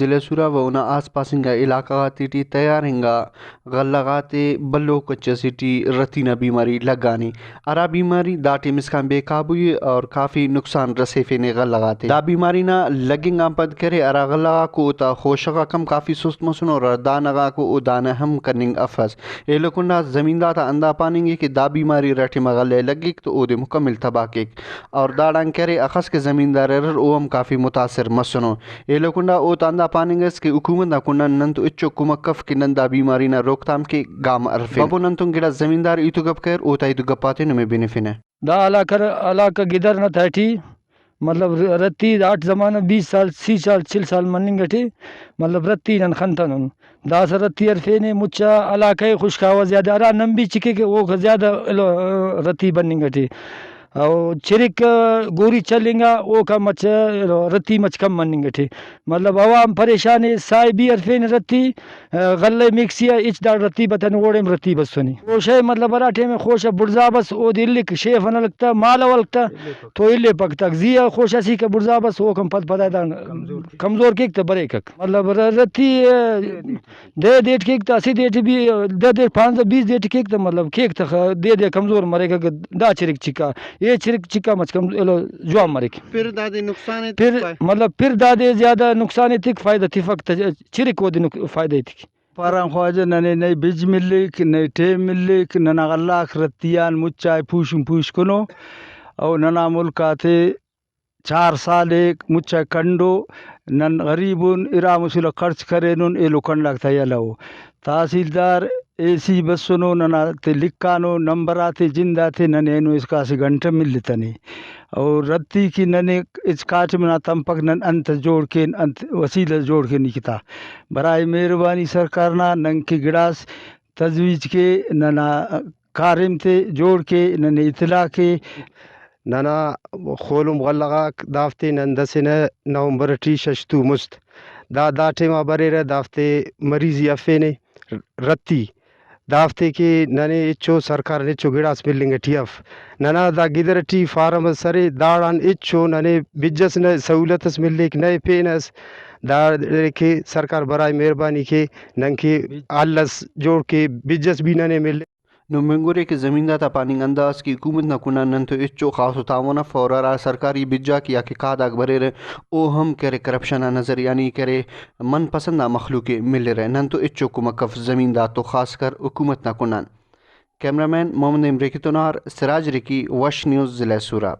ضلع سورا و اونا آس پاس ہنگا علاقہ تیٹی تیار ہنگا غلغاتے بلو کچا سیٹی رتینا بیماری لگانی ارا بیماری دا ٹیمس کان بے قابوی اور کافی نقصان رسے فینے غلغاتے دا بیماری نا لگنگ آپد کرے ارا غلغا کو تا خوشگا کم کافی سست مسن اور دانگا کو او دانا ہم کرننگ افس اے لکنڈا زمیندار تا اندہ پاننگی کہ دا بیماری رٹی مغلے لگیک تو او دے مکمل تباہ کیک اور داڑان کرے اخس کے زمیندار ارر او ہم کافی متاثر مسنو اے لکنڈا او تا اندہ پاننگس کہ حکومت نا کنن ننتو اچو کمکف کہ نن دا بیماری نا روکتام کے گام ارفین بابو ننتون گڑا زمیندار ایتو گپ کر او تا ایتو گپاتے نمے بینفینے دا علاقہ گدر نہ تھیٹی مطلب رتی آٹھ زمانہ 20 سال 30 سال 40 سال مننگٹی مطلب رتی نن خنتنن دا سر رتی ارفینے مچا علاقہ خشکاوا زیادہ ارا نمبی چکے کہ وہ زیادہ رتی بننگٹی او چرک گوری چلنگا او کا مچ رتی مچ کم مننگٹی مطلب عوام پریشان سائے بھی ارفین رتی غلے مکسیا اچ دا رتی بتن اوڑیم رتی بسنی خوشے مطلب ارا ٹیم خوش برزا بس او دلک شیف نہ لگتا مال ولتا تو الے پک تک زیا خوش اسی کہ برزا بس او کم پت پتہ دا کمزور کیک تے برے کک مطلب رتی دے دیٹ کیک تا اسی دیٹ بھی دے 15 20 دیٹ کیک تا مطلب کیک تا دے کمزور مرے کہ دا چرک چکا یہ چرک چکا مچ کم جوان مرے پھر دادے نقصان ہے پھر مطلب پھر دادے زیادہ نقصان تک فائدہ تھی فقط چرک ودی فائدہ تھی پاران خواجہ ننے نئی بج ملک نئی ٹیم ملک ننا غلاک رتیان مچائے پوشن پوش کنو او ننا ملکاتے 4 سال ایک مچا کنڈو نن غریبون ارا مسئلہ خرچ کرینن ایلو کنڈاک تیلو تحصیلدار اے سی بسنو ننا تے لکھانو نمبراتے جنداتے ننے اینو اس کاسی گھنٹہ ملتنی اور رتی کی ننے اس کاٹ منا تمپک نن انت جوڑ کے انت وسیلہ جوڑ کے نکتا برائے مہربانی سرکارنا نن کے گڑاس تجویز کے ننا کارم تے جوڑ کے ننے اطلاع کے ننا خولم غلغاک دافتے نن دسنہ نومبر ٹی ششتو مست دا ٹیما بریرہ دافتے مریضی افینے رتی دافتے کہ ننے اچو سرکار اچو گڑاس ملنگ ٹی اف ننا دا گدر ٹی فارم سرے داڑان اچو ننے بجس نہ سہولتس ملیک نئے پینس دا کہ سرکار برائے مہربانی کے نن کے آلس جوڑ کے بجس بھی ننے ملے نو منگورے کے زمیندار تا پاننگ انداز کی حکومت نہ کنن نن تو اچو خاص و تاونا فورا سرکاری بجا کیا کہ کاداک برے رہے او ہم کرے کرپشن نظر یعنی کرے من پسند مخلوق مل رہے نن تو اچو کمکف زمیندار تو خاص کر حکومت نہ کنن کیمرہ مین محمد امریکی تونار سراج رکی وش نیوز ضلع سوراب